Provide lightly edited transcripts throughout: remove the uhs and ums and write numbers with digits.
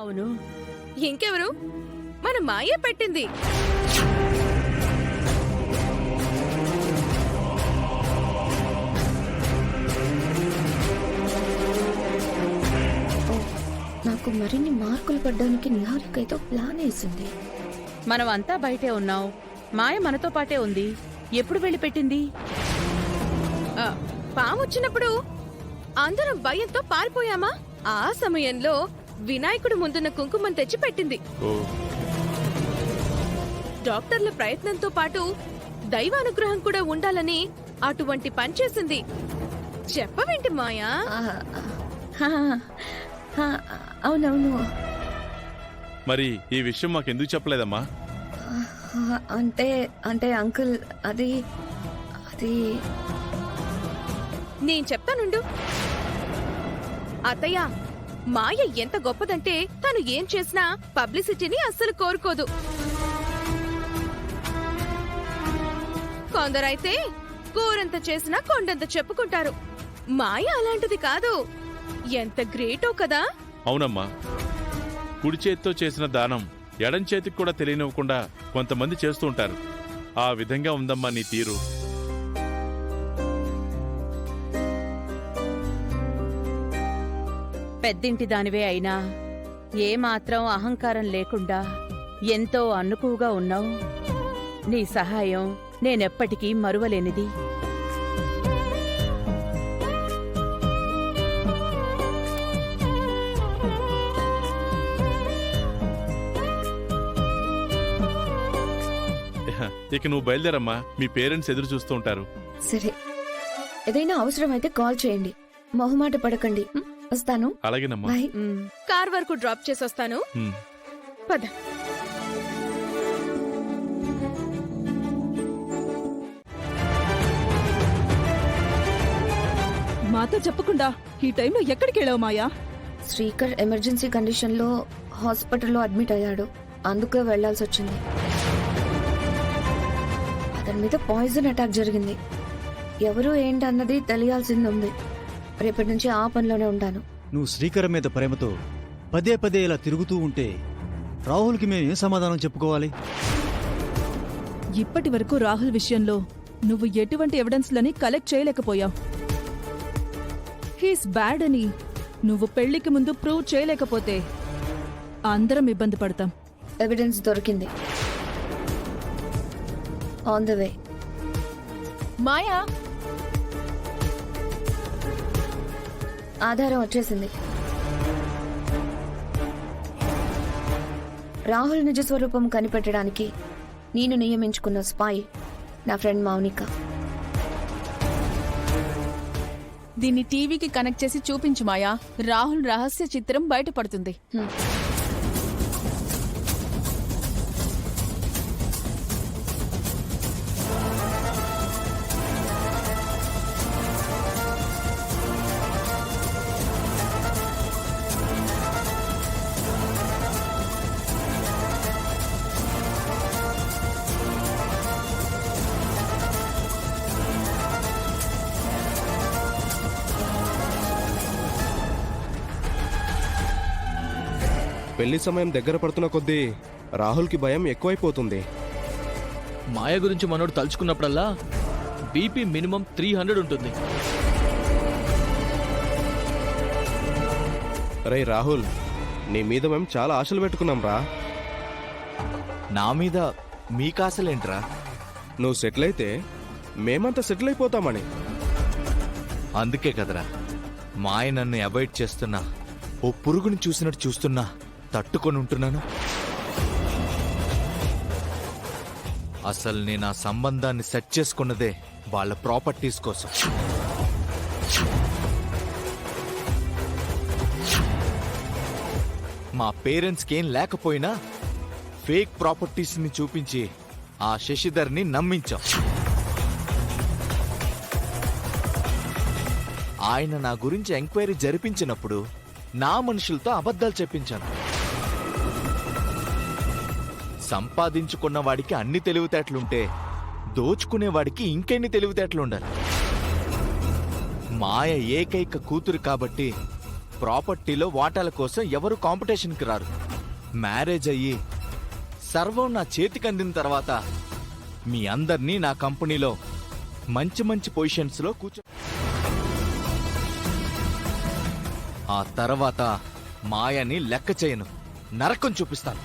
అవును. ఇంకెవరు? మన మాయే పెట్టింది. నాకు మరిన్ని మార్కులు పడ్డానికి నిహారికైతే ప్లాన్ వేసింది. మనం అంతా బయటే ఉన్నాం, మాయ మనతో పాటే ఉంది. ఎప్పుడు వెళ్ళి పెట్టింది? పామొచ్చినప్పుడు అందరం భయంతో పారిపోయామా? ఆ సమయంలో వినాయకుడు ముందున్న కుంకుమం తెచ్చి పెట్టింది. డాక్టర్ల ప్రయత్నంతో పాటు దైవానుగ్రహం కూడా ఉండాలని అటువంటి పని చేసింది. చెప్పవేంటి మాయా? అవునవును. మరి ఈ విషయం మాకెందుకు చెప్పలేదమ్మా? అంటే అంటే అంకుల్ అది అది నేను చెప్తానుండు. అత్తయ్య, మాయ ఎంత గొప్పదంటే తను ఏం చేసినా పబ్లిసిటీని అస్సలు కోరుకోదు. కొందరైతే కూరంత చేసినా కొండంత చెప్పుకుంటారు. మాయ అలాంటిది కాదు. ఎంత గ్రేటో కదా. అవునమ్మా, కుడి చేతితో చేసిన దానం ఎడం చేతికి కూడా తెలియనివ్వకుండా కొంతమంది చేస్తూ ఉంటారు. ఆ విధంగా ఉందమ్మా నీ తీరు. పెద్దింటి దానివే అయినా ఏమాత్రం అహంకారం లేకుండా ఎంతో అన్నుకువగా ఉన్నావు. నీ సహాయం నేనెప్పటికీ మరువలేనిది. ఇక నువ్వు బయలుదేరమ్మా, మీ పేరెంట్స్ ఎదురు చూస్తూ ఉంటారు. సరే, ఏదైనా అవసరమైతే కాల్ చేయండి. మొహమాట పడకండి. వస్తాను. అలాగేనమ్మా. బాయ్. కార్ వరకు డ్రాప్ చేసొస్తాను. పద. మాతో చెప్పకుండా ఈ టైంలో ఎక్కడికి వెళ్ళావు మాయా? శ్రీకర్ ఎమర్జెన్సీ కండిషన్ లో హాస్పిటల్లో అడ్మిట్ అయ్యాడు. అందుకే వెళ్లాల్సి వచ్చింది. అతని మీద పాయిజన్ అటాక్ జరిగింది. ఎవరు ఏంటన్నది తెలియాల్సింది ఉంది. రేపటి నుంచి ఆ పనిలోనే ఉంటాను. నువ్వు శ్రీకర్ మీద ప్రేమతో పదే పదే ఇలా తిరుగుతూ ఉంటే రాహుల్కి మేము ఏం సమాధానం చెప్పుకోవాలి? ఇప్పటి వరకు రాహుల్ విషయంలో నువ్వు ఎటువంటి ఎవిడెన్స్లని కలెక్ట్ చేయలేకపోయావు. హీస్ బ్యాడ్ అని నువ్వు పెళ్లికి ముందు ప్రూవ్ చేయలేకపోతే అందరం ఇబ్బంది పడతాం. ఎవిడెన్స్ దొరికింది. On the way. మాయా, ఆధారం వచ్చేసింది. రాహుల్ నిజస్వరూపం కనిపెట్టడానికి నేను నియమించుకున్న స్పై నా ఫ్రెండ్ మౌనిక. దీన్ని టీవీకి కనెక్ట్ చేసి చూపించు మాయా. రాహుల్ రహస్య చిత్రం బయటపడుతుంది. పెళ్లి సమయం దగ్గర పడుతున్న కొద్దీ రాహుల్కి భయం ఎక్కువైపోతుంది. మాయ గురించి మనోడు తలుచుకున్నప్పుడల్లా బీపీ మినిమం 300 ఉంటుంది. రే రాహుల్, నీ మీద మేము చాలా ఆశలు పెట్టుకున్నాం రా. నా మీద మీకాశలేంట్రా? నువ్వు సెటిల్ అయితే మేమంతా సెటిల్ అయిపోతామని. అందుకే కదరా మాయ నన్ను అవాయిడ్ చేస్తున్నా, ఓ పురుగుని చూసినట్టు చూస్తున్నా తట్టుకొని ఉంటున్నాను. అసలు నేను ఆ సంబంధాన్ని సెట్ చేసుకున్నదే వాళ్ళ ప్రాపర్టీస్ కోసం. మా పేరెంట్స్కి ఏం లేకపోయినా ఫేక్ ప్రాపర్టీస్ని చూపించి ఆ శశిధర్ని నమ్మించాం. ఆయన నా గురించి ఎంక్వైరీ జరిపించినప్పుడు నా మనుషులతో అబద్ధాలు చెప్పించాను. సంపాదించుకున్న వాడికి అన్ని తెలివితేటలుంటే దోచుకునేవాడికి ఇంకెన్ని తెలివితేటలుండాలి. మాయ ఏకైక కూతురు కాబట్టి ప్రాపర్టీలో వాటాల కోసం ఎవరు కాంపిటీషన్కి రారు. మ్యారేజ్ అయ్యి సర్వం నా చేతికి అందిన తర్వాత మీ అందరినీ నా కంపెనీలో మంచి మంచి పొజిషన్స్లో కూర్చో, ఆ తర్వాత మాయని లెక్క చేయను, నరకం చూపిస్తాను,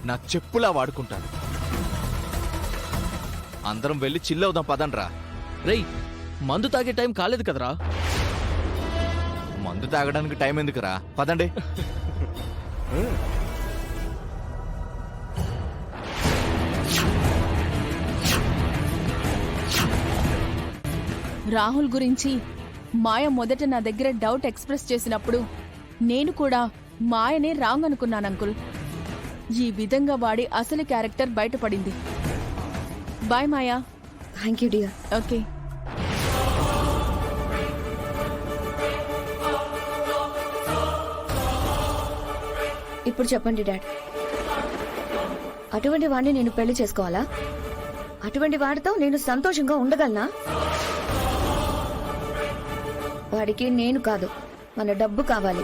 నా చెప్పులా వాడుకుంటాను. అందరం వెళ్ళి చిల్లవుదాం పదండ్రా. రేయ్, మందు తాగే టైం కాలేదు కదరా. మందు తాగడానికి టైం ఎందుకురా, పదండి. రాహుల్ గురించి మాయ మొదట నా దగ్గర డౌట్ ఎక్స్ప్రెస్ చేసినప్పుడు నేను కూడా మాయనే రాంగ్ అనుకున్నాను అంకుల్. ఈ విధంగా వాడి అసలు క్యారెక్టర్ బయటపడింది. Bye Maya. Thank you dear. Okay. ఇప్పుడు చెప్పండి డాడ్, అటువంటి వాడిని నేను పెళ్లి చేసుకోవాలా? అటువంటి వాడితో నేను సంతోషంగా ఉండగలనా? వాడికి నేను కాదు, మన డబ్బు కావాలి.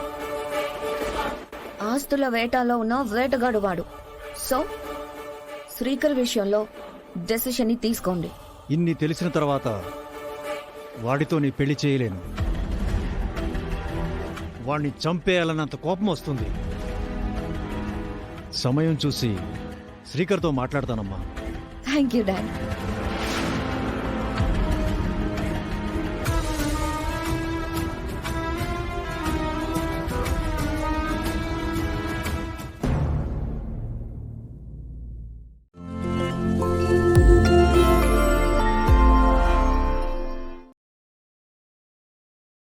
ఆస్తుల వేటాలో ఉన్న వేటగాడు వాడు. సో శ్రీకర్ విషయంలో డెసిషన్ తీసుకోండి. ఇన్ని తెలిసిన తర్వాత వాడితో నీ పెళ్లి చేయలేను. వాణ్ణి చంపేయాలన్నంత కోపం వస్తుంది. సమయం చూసి శ్రీకర్తో మాట్లాడతానమ్మా. Thank you dad.